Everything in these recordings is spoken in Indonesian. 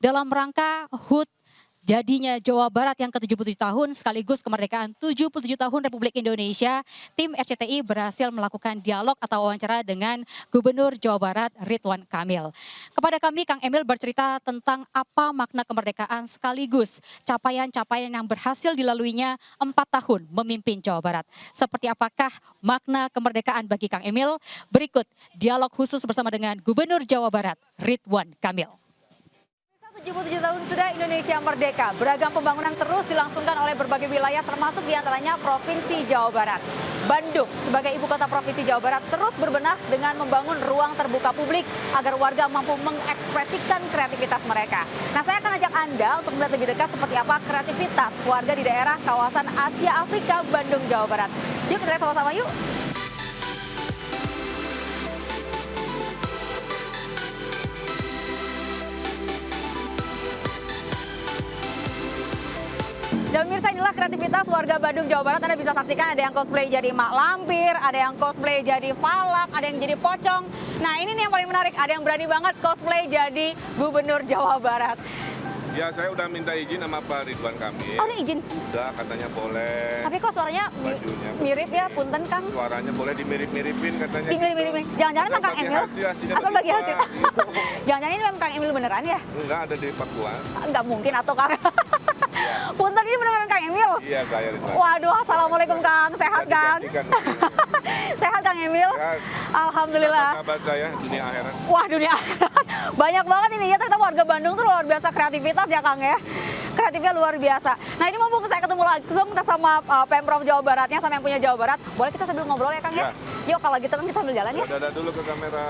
dalam rangka HUT jadinya Jawa Barat yang ke-77 tahun sekaligus kemerdekaan 77 tahun Republik Indonesia, tim RCTI berhasil melakukan dialog atau wawancara dengan Gubernur Jawa Barat Ridwan Kamil. Kepada kami, Kang Emil bercerita tentang apa makna kemerdekaan sekaligus capaian-capaian yang berhasil dilaluinya 4 tahun memimpin Jawa Barat. Seperti apakah makna kemerdekaan bagi Kang Emil? Berikut dialog khusus bersama dengan Gubernur Jawa Barat Ridwan Kamil. 77 tahun sudah Indonesia merdeka. Beragam pembangunan terus dilangsungkan oleh berbagai wilayah termasuk diantaranya Provinsi Jawa Barat. Bandung sebagai ibu kota Provinsi Jawa Barat terus berbenah dengan membangun ruang terbuka publik agar warga mampu mengekspresikan kreativitas mereka. Nah, saya akan ajak Anda untuk melihat lebih dekat seperti apa kreativitas warga di daerah kawasan Asia Afrika Bandung, Jawa Barat. Yuk kita lihat sama-sama yuk. Dan pemirsa, inilah kreativitas warga Bandung, Jawa Barat. Anda bisa saksikan ada yang cosplay jadi Mak Lampir, ada yang cosplay jadi Falak, ada yang jadi Pocong. Nah, ini nih yang paling menarik, ada yang berani banget cosplay jadi Gubernur Jawa Barat. Ya, saya udah minta izin sama Pak Ridwan Kamil. Oh, ini izin? Udah, katanya boleh. Tapi kok suaranya mirip ya, punten Kang? Suaranya boleh dimirip-miripin katanya. Dimirip-miripin. Jangan-jangan memang Kang Emil? Asal bagi hasil. Jangan-jangan ini memang Kang Emil beneran ya? Enggak, ada di Papua. Enggak mungkin atau Kang? Punten ini beneran Kang Emil? Iya, saya Ridwan. Waduh, assalamualaikum Kang. Sehat Kang? Sehat Kang Emil? Sehat. Alhamdulillah. Sahabat saya, dunia akhirat. Wah, dunia akhirat. Banyak banget ini ya, ternyata warga Bandung tuh luar biasa kreativitas ya Kang ya. Kreatifnya luar biasa. Nah, ini mumpung saya ketemu langsung sama Pemprov Jawa Baratnya, sama yang punya Jawa Barat. Boleh kita sambil ngobrol ya Kang ya? Yuk, kalau gitu kan kita sambil jalan ya. Dadah dulu ke kamera.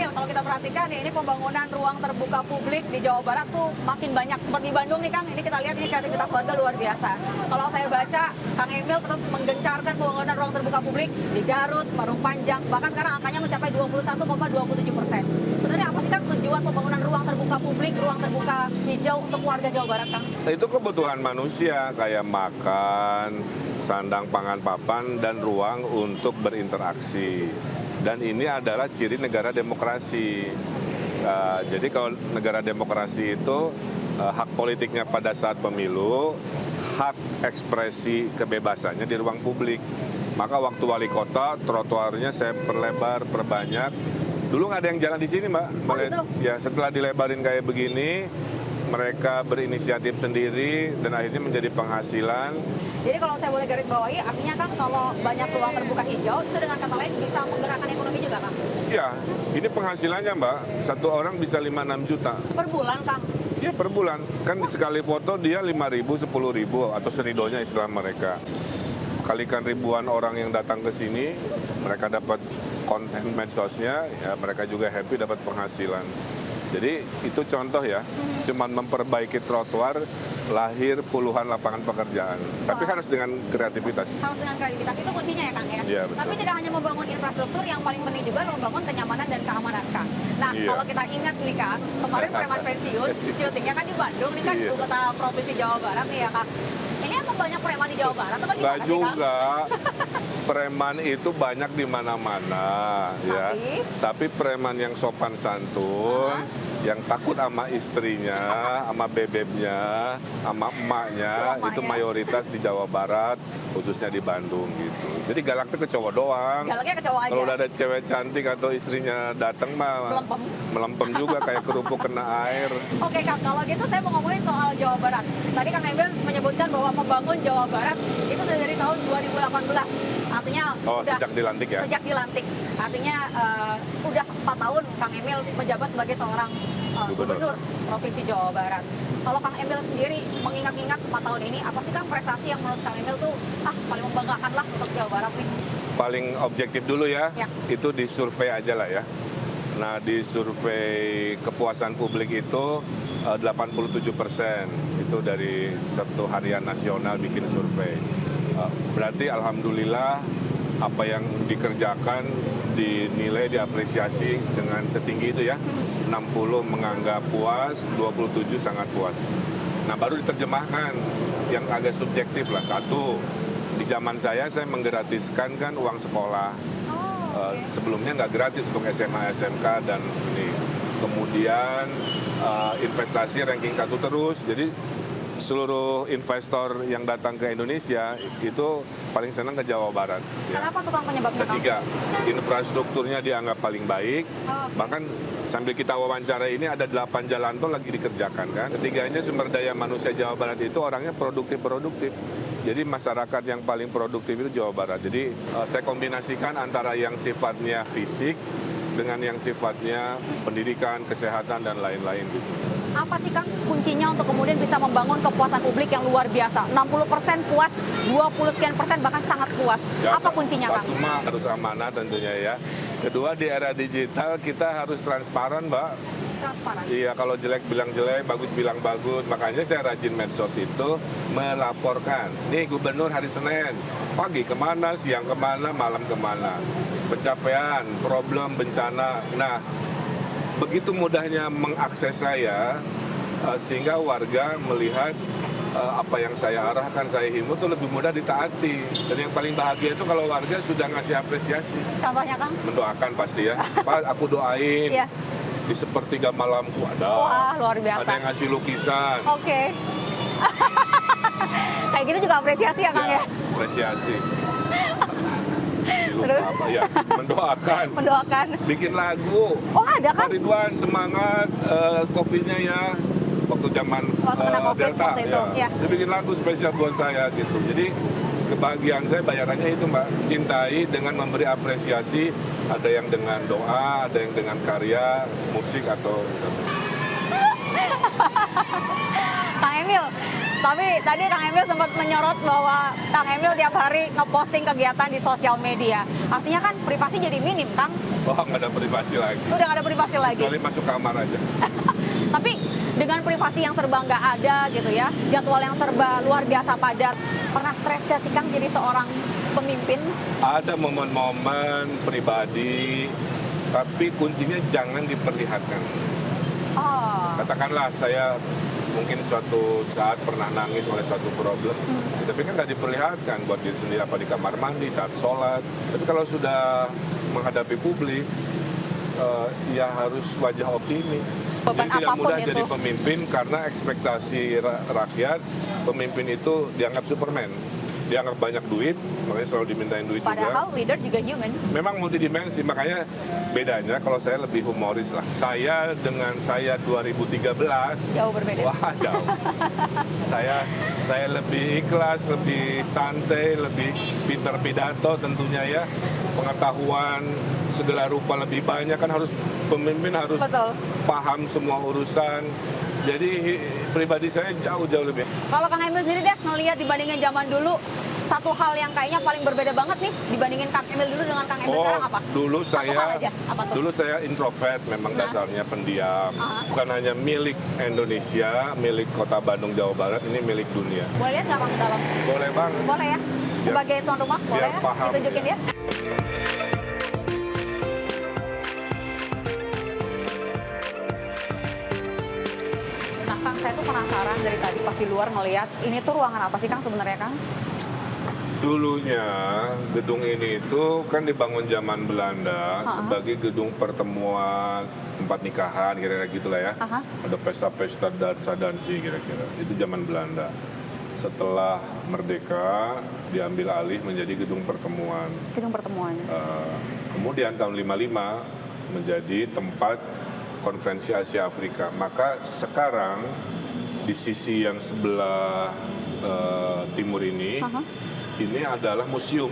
Kalau kita perhatikan ya, ini pembangunan ruang terbuka publik di Jawa Barat tuh makin banyak. Seperti Bandung nih Kang, ini kita lihat ini kreativitas warga luar biasa. Kalau saya baca, Kang Emil terus menggencarkan pembangunan ruang terbuka publik di Garut, Parung Panjang, bahkan sekarang angkanya mencapai 21,27%. Sebenarnya apa sih Kang tujuan pembangunan ruang terbuka publik, ruang terbuka hijau untuk warga Jawa Barat Kang? Itu kebutuhan manusia, kayak makan, sandang, pangan, papan, dan ruang untuk berinteraksi. Dan ini adalah ciri negara demokrasi. Jadi kalau negara demokrasi itu hak politiknya pada saat pemilu, hak ekspresi kebebasannya di ruang publik. Maka waktu wali kota, trotoarnya saya perlebar, perbanyak. Dulu nggak ada yang jalan di sini, Mbak. Ya, setelah dilebarin kayak begini, mereka berinisiatif sendiri dan akhirnya menjadi penghasilan. Jadi kalau saya boleh garis bawahi, artinya Kang kalau banyak ruang terbuka hijau itu dengan kata lain bisa menggerakkan ekonomi juga Kang? Ya, ini penghasilannya Mbak, satu orang bisa 5-6 juta. Per bulan Kang? Iya, per bulan. Kan sekali foto dia 5.000, 10.000 atau seridonya istilah mereka. Kalikan ribuan orang yang datang ke sini, mereka dapat konten medsosnya, ya mereka juga happy dapat penghasilan. Jadi itu contoh ya, cuman memperbaiki trotoar, lahir puluhan lapangan pekerjaan. Tapi harus dengan kreativitas. Harus dengan kreativitas, itu kuncinya ya Kang ya? Iya, betul. Tapi tidak hanya membangun infrastruktur, yang paling penting juga membangun kenyamanan dan keamanan Kang. Nah, kalau kita ingat nih Kang, kemarin preman pensiun, syutingnya kan di Bandung, ini kan ibu kota Provinsi Jawa Barat nih ya Kang. Ini emang banyak preman di Jawa Barat atau bagaimana Nggak sih Kang? juga, preman itu banyak di mana-mana ya. Tapi preman yang sopan santun, yang takut sama istrinya, sama bebeknya, sama emaknya, itu mayoritas di Jawa Barat, khususnya di Bandung gitu. Jadi galaknya ke cowok doang. Galaknya ke cowok aja. Kalau udah ada cewek cantik atau istrinya datang mah melempem juga kayak kerupuk kena air. Oke Kang, kalau gitu saya mau ngomongin soal Jawa Barat. Tadi Kang Emil menyebutkan bahwa membangun Jawa Barat itu sudah dari tahun 2018. Artinya sejak dilantik ya? Sejak dilantik. Artinya udah 4 tahun Kang Emil menjabat sebagai seorang Gubernur Provinsi Jawa Barat. Kalau Kang Emil sendiri mengingat-ingat 4 tahun ini, apa sih Kang prestasi yang menurut Kang Emil tuh paling membanggakan lah untuk Jawa Barat nih? Paling objektif dulu ya, itu di survei aja lah ya. Nah, di survei kepuasan publik itu 87%, itu dari satu harian nasional bikin survei. Berarti alhamdulillah apa yang dikerjakan dinilai, diapresiasi dengan setinggi itu ya. 60 menganggap puas, 27 sangat puas. Nah, baru diterjemahkan yang agak subjektif lah. Satu, di zaman saya menggratiskan kan uang sekolah. Sebelumnya nggak gratis untuk SMA, SMK dan ini. Kemudian investasi ranking 1 terus. Jadi seluruh investor yang datang ke Indonesia itu paling senang ke Jawa Barat. Ya. Kenapa tukang penyebabnya, Kang? Ketiga, infrastrukturnya dianggap paling baik. Bahkan sambil kita wawancara ini ada 8 jalan tol lagi dikerjakan kan. Ketiganya sumber daya manusia Jawa Barat itu orangnya produktif. Jadi masyarakat yang paling produktif itu Jawa Barat. Jadi saya kombinasikan antara yang sifatnya fisik dengan yang sifatnya pendidikan, kesehatan, dan lain-lain gitu. Apa sih, Kang, kuncinya untuk kemudian bisa membangun kepuasan publik yang luar biasa? 60% puas, 20 sekian persen bahkan sangat puas. Ya, Apa kuncinya, Kang? Satu mah harus amanah tentunya ya. Kedua, di era digital kita harus transparan, Mbak. Transparan. Iya, kalau jelek bilang jelek, bagus bilang bagus. Makanya saya rajin medsos itu melaporkan. Nih gubernur hari Senin, pagi kemana, siang kemana, malam kemana. Pencapaian, problem, bencana. Nah, begitu mudahnya mengakses saya, sehingga warga melihat apa yang saya arahkan, saya himbau itu lebih mudah ditaati. Dan yang paling bahagia itu kalau warga sudah ngasih apresiasi. Contohnya, Kang? Mendoakan pasti ya. Pak, aku doain. Iya. Di sepertiga malamku ada. Wah, luar biasa. Ada yang ngasih lukisan. Oke. Kayak gitu juga apresiasi ya, Kang, ya? Apresiasi. Terus? Apa ya? Mendoakan. Mendoakan. Bikin lagu. Oh, ada, kan? Pak Ridwan, semangat COVID-nya ya. Waktu zaman Waktu kena COVID Delta. waktu itu, ya. Dia bikin lagu spesial buat saya gitu. Jadi kebahagiaan saya bayarannya itu, Mbak. Cintai dengan memberi apresiasi. Ada yang dengan doa, ada yang dengan karya, musik atau... Kang Emil, tapi tadi Kang Emil sempat menyorot bahwa Kang Emil tiap hari ngeposting kegiatan di sosial media. Artinya kan privasi jadi minim, Kang. Oh, nggak ada privasi lagi. Udah nggak ada privasi lagi. Kecuali masuk kamar aja. Tapi dengan privasi yang serba nggak ada gitu ya, jadwal yang serba luar biasa padat, pernah stres gak sih, Kang, jadi seorang pemimpin? Ada momen-momen pribadi, tapi kuncinya jangan diperlihatkan. Oh, Katakanlah saya mungkin suatu saat pernah nangis oleh suatu problem, tapi kan nggak diperlihatkan buat diri sendiri, apa di kamar mandi, saat sholat. Tapi kalau sudah menghadapi publik, ya harus wajah optimis. Beban Jadi tidak apapun mudah itu. jadi pemimpin karena ekspektasi rakyat, pemimpin itu dianggap Superman. Dianggap banyak duit, makanya selalu dimintain duit juga. padahal leader juga human. Memang multidimensi, makanya bedanya kalau saya lebih humoris lah. Saya dengan saya 2013, Jauh berbeda. wah jauh. Saya lebih ikhlas, lebih santai, lebih pintar pidato tentunya ya. Pengetahuan segala rupa lebih banyak, kan harus pemimpin harus Betul. paham semua urusan. Jadi pribadi saya jauh-jauh lebih. Kalau Kang Emil sendiri deh ngelihat dibandingin zaman dulu, satu hal yang kayaknya paling berbeda banget nih dibandingin Kang Emil dulu dengan Kang Emil sekarang apa? Dulu Satu hal saya aja. Apa tuh? dulu saya introvert, memang Nah. dasarnya pendiam. Ah. Bukan hanya milik Indonesia, milik Kota Bandung, Jawa Barat, ini milik dunia. Boleh lihat nggak, Kang, ke dalam? Boleh banget. Boleh ya? Sebagai tuan rumah, boleh biar ya? paham. Ditunjukin ya? Nah, Kang, saya tuh penasaran dari tadi pas di luar ngelihat, ini tuh ruangan apa sih, Kang, sebenarnya, Kang? Dulunya gedung ini itu kan dibangun zaman Belanda sebagai gedung pertemuan, tempat nikahan, kira-kira gitulah ya. Aha. Ada pesta-pesta dansa-dansi kira-kira. Itu zaman Belanda. Setelah merdeka diambil alih menjadi gedung pertemuan. Gedung pertemuan. Kemudian tahun 55 menjadi tempat konferensi Asia Afrika. Maka sekarang di sisi yang sebelah timur ini, ini adalah museum.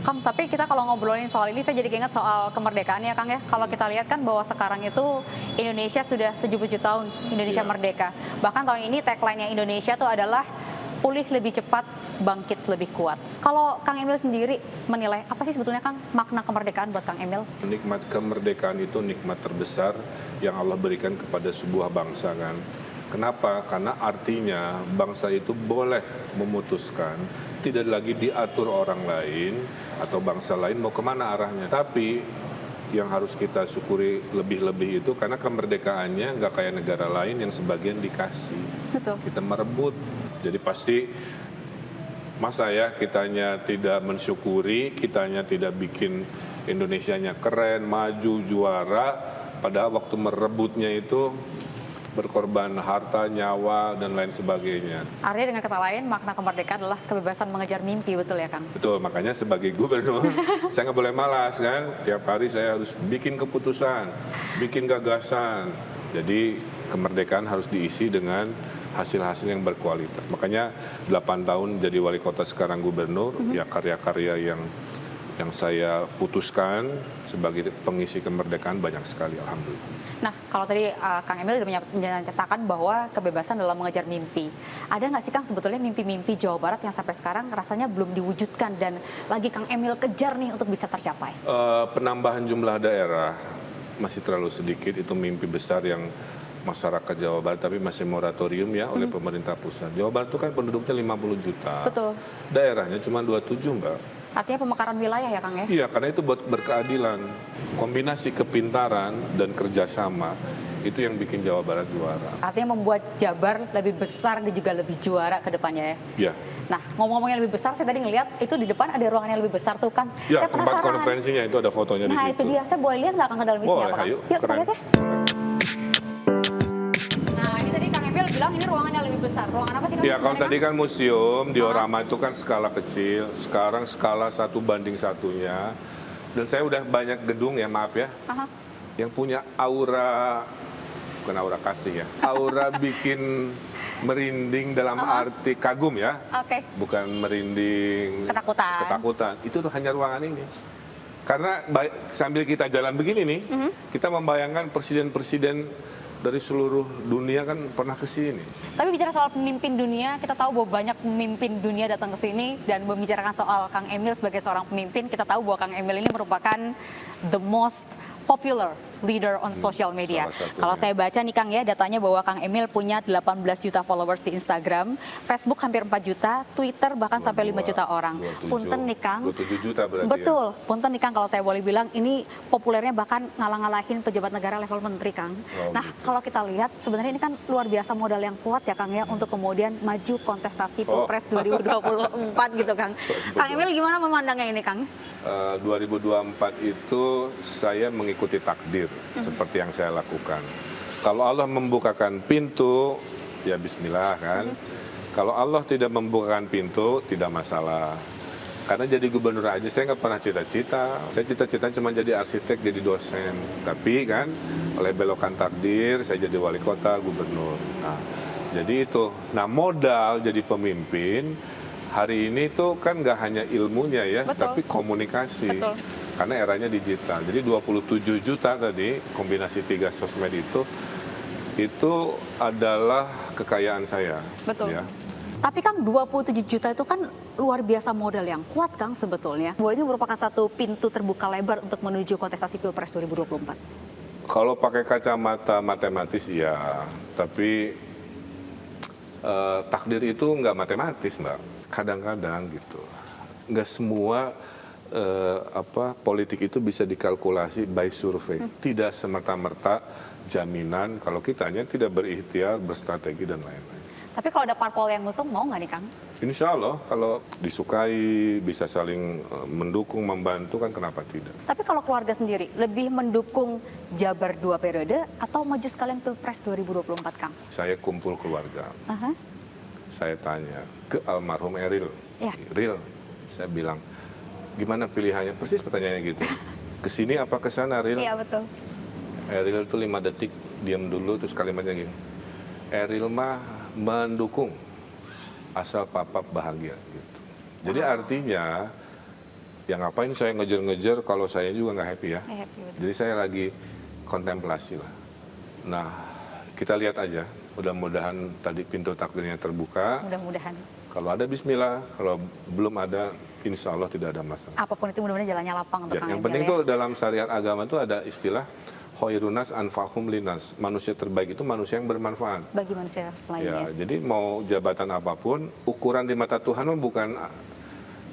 Kang, tapi kita kalau ngobrolin soal ini, saya jadi keinget soal kemerdekaan ya, Kang ya. Kalau kita lihat kan bahwa sekarang itu Indonesia sudah 77 tahun Indonesia Iya. merdeka. Bahkan tahun ini tagline-nya Indonesia itu adalah pulih lebih cepat, bangkit lebih kuat. Kalau Kang Emil sendiri menilai, apa sih sebetulnya, Kang, makna kemerdekaan buat Kang Emil? Nikmat kemerdekaan itu nikmat terbesar yang Allah berikan kepada sebuah bangsa kan. Kenapa? Karena artinya bangsa itu boleh memutuskan, tidak lagi diatur orang lain atau bangsa lain mau kemana arahnya. Tapi yang harus kita syukuri lebih-lebih itu karena kemerdekaannya nggak kayak negara lain yang sebagian dikasih. Betul. Kita merebut Jadi pasti masa ya kitanya tidak mensyukuri, kitanya tidak bikin Indonesianya keren, maju, juara, padahal waktu merebutnya itu berkorban harta, nyawa, dan lain sebagainya. Artinya dengan kata lain, makna kemerdekaan adalah kebebasan mengejar mimpi, betul ya Kang? Betul, makanya sebagai gubernur, saya nggak boleh malas kan. Tiap hari saya harus bikin keputusan, bikin gagasan. Jadi kemerdekaan harus diisi dengan hasil-hasil yang berkualitas. Makanya 8 tahun jadi wali kota sekarang gubernur, ya karya-karya yang saya putuskan sebagai pengisi kemerdekaan banyak sekali, alhamdulillah. Nah, kalau tadi Kang Emil sudah menyatakan bahwa kebebasan dalam mengejar mimpi. Ada nggak sih Kang sebetulnya mimpi-mimpi Jawa Barat yang sampai sekarang rasanya belum diwujudkan dan lagi Kang Emil kejar nih untuk bisa tercapai? Penambahan jumlah daerah masih terlalu sedikit, itu mimpi besar yang masyarakat Jawa Barat, tapi masih moratorium ya oleh pemerintah pusat. Jawa Barat itu kan penduduknya 50 juta. Betul. Daerahnya cuma 27, Mbak. Artinya pemekaran wilayah ya Kang ya? Iya, karena itu buat berkeadilan. Kombinasi kepintaran dan kerjasama itu yang bikin Jawa Barat juara. Artinya membuat Jabar lebih besar dan juga lebih juara ke depannya ya? Iya. Nah, ngomong-ngomongnya lebih besar, saya tadi ngelihat itu di depan ada ruangan yang lebih besar tuh Kang. Ya, Saya tempat penasaran. konferensinya itu ada fotonya di Nah, situ. itu dia. Saya boleh lihat nggak Kang ke dalam isinya Boleh, apa Kang? ayo. Yuk, kita Keren. lihat ya. Nah, ini tadi Kang Emil bilang ini ruangan yang lebih besar. Ruangan apa sih Kang? Ya, kalau sebenarnya, tadi Kang? kan museum, diorama itu kan skala kecil, sekarang skala 1:1. Dan saya udah banyak gedung ya, maaf ya, Aha. yang punya aura, bukan aura kasih ya, aura bikin merinding dalam arti kagum ya, Oke. bukan merinding Ketakutan. Itu tuh hanya ruangan ini. Karena sambil kita jalan begini nih, kita membayangkan presiden-presiden dari seluruh dunia kan pernah ke sini. Tapi bicara soal pemimpin dunia, kita tahu bahwa banyak pemimpin dunia datang ke sini dan membicarakan soal Kang Emil sebagai seorang pemimpin, kita tahu bahwa Kang Emil ini merupakan the most popular leader on social media. Kalau saya baca nih Kang ya, datanya bahwa Kang Emil punya 18 juta followers di Instagram, Facebook hampir 4 juta, Twitter bahkan sampai 5 juta orang. 27, Punten nih Kang. 27 juta berarti Betul, ya? punten nih Kang kalau saya boleh bilang ini populernya bahkan ngalah-ngalahin pejabat negara level menteri Kang. Nah, gitu. kalau kita lihat sebenarnya ini kan luar biasa modal yang kuat ya Kang ya untuk kemudian maju kontestasi Pilpres 2024 gitu Kang. Kang Emil gimana memandangnya ini Kang? 2024 itu saya mengikuti takdir seperti yang saya lakukan. Kalau Allah membukakan pintu, ya bismillah kan. Kalau Allah tidak membukakan pintu, tidak masalah. Karena jadi gubernur aja saya nggak pernah cita-cita. Saya cita-cita cuma jadi arsitek, jadi dosen. Tapi kan oleh belokan takdir, saya jadi wali kota, gubernur. Nah, jadi itu. Nah, modal jadi pemimpin hari ini tuh kan nggak hanya ilmunya ya, Betul. tapi komunikasi. Betul. Karena eranya digital. Jadi 27 juta tadi, kombinasi 3 sosmed itu adalah kekayaan saya. Betul. Ya. Tapi Kang 27 juta itu kan luar biasa modal yang kuat Kang sebetulnya. Bahwa ini merupakan satu pintu terbuka lebar untuk menuju kontestasi Pilpres 2024. Kalau pakai kacamata matematis ya, tapi takdir itu nggak matematis Mbak. Kadang-kadang gitu. Nggak semua politik itu bisa dikalkulasi by survei. Tidak semerta-merta jaminan kalau kitanya tidak berikhtiar, berstrategi dan lain-lain. Tapi kalau ada parpol yang ngusung mau nggak nih Kang? Insya Allah kalau disukai, bisa saling mendukung, membantu kan kenapa tidak. Tapi kalau keluarga sendiri lebih mendukung Jabar 2 periode atau maju sekalian Pilpres 2024 Kang? Saya kumpul keluarga, Aha. saya tanya ke almarhum Eril. Ya. Eril, saya bilang, gimana pilihannya? Persis pertanyaannya gitu. Kesini apa ke sana, Eril? Iya betul. Eril tuh 5 detik, diam dulu, terus kalimatnya gini. Eril mah mendukung, asal papa bahagia gitu. Jadi artinya, ya ngapain saya ngejar-ngejar kalau saya juga nggak happy ya. Happy, betul. Jadi saya lagi kontemplasi lah. Nah, kita lihat aja. Mudah-mudahan tadi pintu takdirnya terbuka. Mudah-mudahan. Kalau ada bismillah, kalau belum ada insya Allah tidak ada masalah. Apapun itu mudah-mudahan jalannya lapang untuk Ya, Kang yang Emil penting ya. tuh dalam syariat agama tuh ada istilah khairunas anfa'hum linas. Manusia terbaik itu manusia yang bermanfaat. Bagi manusia Ya, lainnya. jadi mau jabatan apapun, ukuran di mata Tuhan mah bukan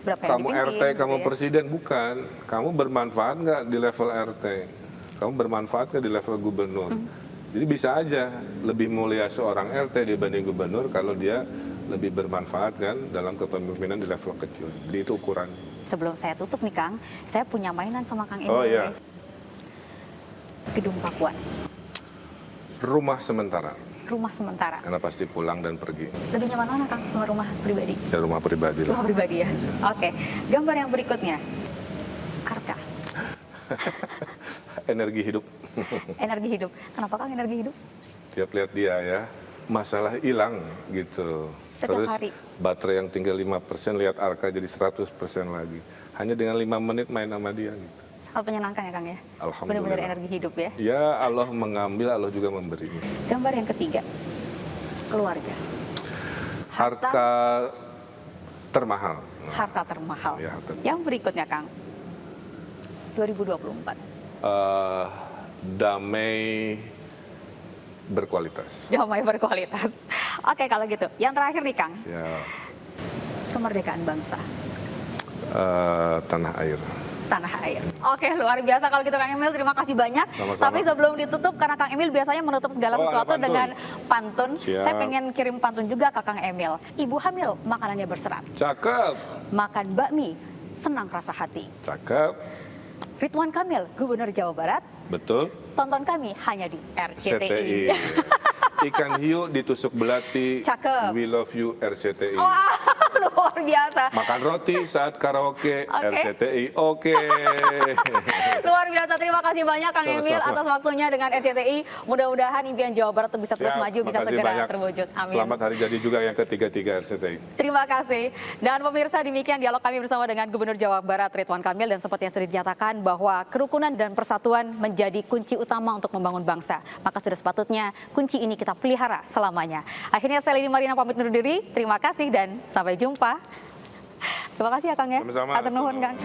Berapa yang kamu dipimpin, RT, gitu kamu ya. presiden, bukan. Kamu bermanfaat nggak di level RT? Kamu bermanfaat nggak di level gubernur? Jadi bisa aja lebih mulia seorang RT dibanding gubernur kalau dia lebih bermanfaat kan dalam kepemimpinan di level kecil. Jadi itu ukuran. Sebelum saya tutup nih Kang, saya punya mainan sama Kang Emil. Oh iya, Gedung Pakuan, rumah sementara. rumah sementara. Karena pasti pulang dan pergi. Lebih nyaman mana Kang sama rumah pribadi? Ya rumah pribadi lah. Rumah pribadi ya. Oke, gambar yang berikutnya. Arka, Energi hidup. energi hidup. Kenapa Kang energi hidup? Tiap lihat dia ya, masalah hilang gitu. Setiap Terus hari. baterai yang tinggal 5%, lihat Arka jadi 100% lagi. Hanya dengan 5 menit main sama dia gitu. Sangat menyenangkan ya Kang ya? Alhamdulillah. Benar-benar energi hidup ya. Ya Allah mengambil, Allah juga memberi. Gambar yang ketiga. Keluarga. Harta termahal. Harta termahal. Ya, harta. Yang berikutnya Kang. 2024. Damai berkualitas. Damai berkualitas. Oke kalau gitu. Yang terakhir nih Kang. Ya, Kemerdekaan bangsa. tanah air. Tanah air. Oke, luar biasa kalau gitu Kang Emil. Terima kasih banyak. Sama-sama. Tapi sebelum ditutup, karena Kang Emil biasanya menutup segala Oh, ada sesuatu pantun. dengan pantun. Siap. Saya pengen kirim pantun juga ke Kang Emil. Ibu hamil, makanannya berserat. Cakep, Makan bakmi, senang rasa hati. cakep, Ridwan Kamil, Gubernur Jawa Barat. betul. Tonton kami hanya di RCTI. CTI. Ikan hiu ditusuk belati. Cakep. We love you RCTI. Wah, luar biasa. Makan roti saat karaoke Oke. RCTI. Oke. Luar biasa, terima kasih banyak Kang Emil Sama-sama. atas waktunya dengan RCTI. Mudah-mudahan impian Jawa Barat itu bisa terus Siap, maju, bisa makasih segera banyak. terwujud. Amin. Selamat hari jadi juga yang ketiga-tiga RCTI. Terima kasih. Dan pemirsa, demikian dialog kami bersama dengan Gubernur Jawa Barat Ridwan Kamil, dan seperti yang sudah dinyatakan bahwa kerukunan dan persatuan menjadi kunci utama untuk membangun bangsa. Maka sudah sepatutnya kunci ini kita pelihara selamanya. Akhirnya saya Lini Marina pamit undur diri. Terima kasih dan sampai jumpa. Terima kasih ya Kang ya. Sama-sama. Atur nuhun Kang.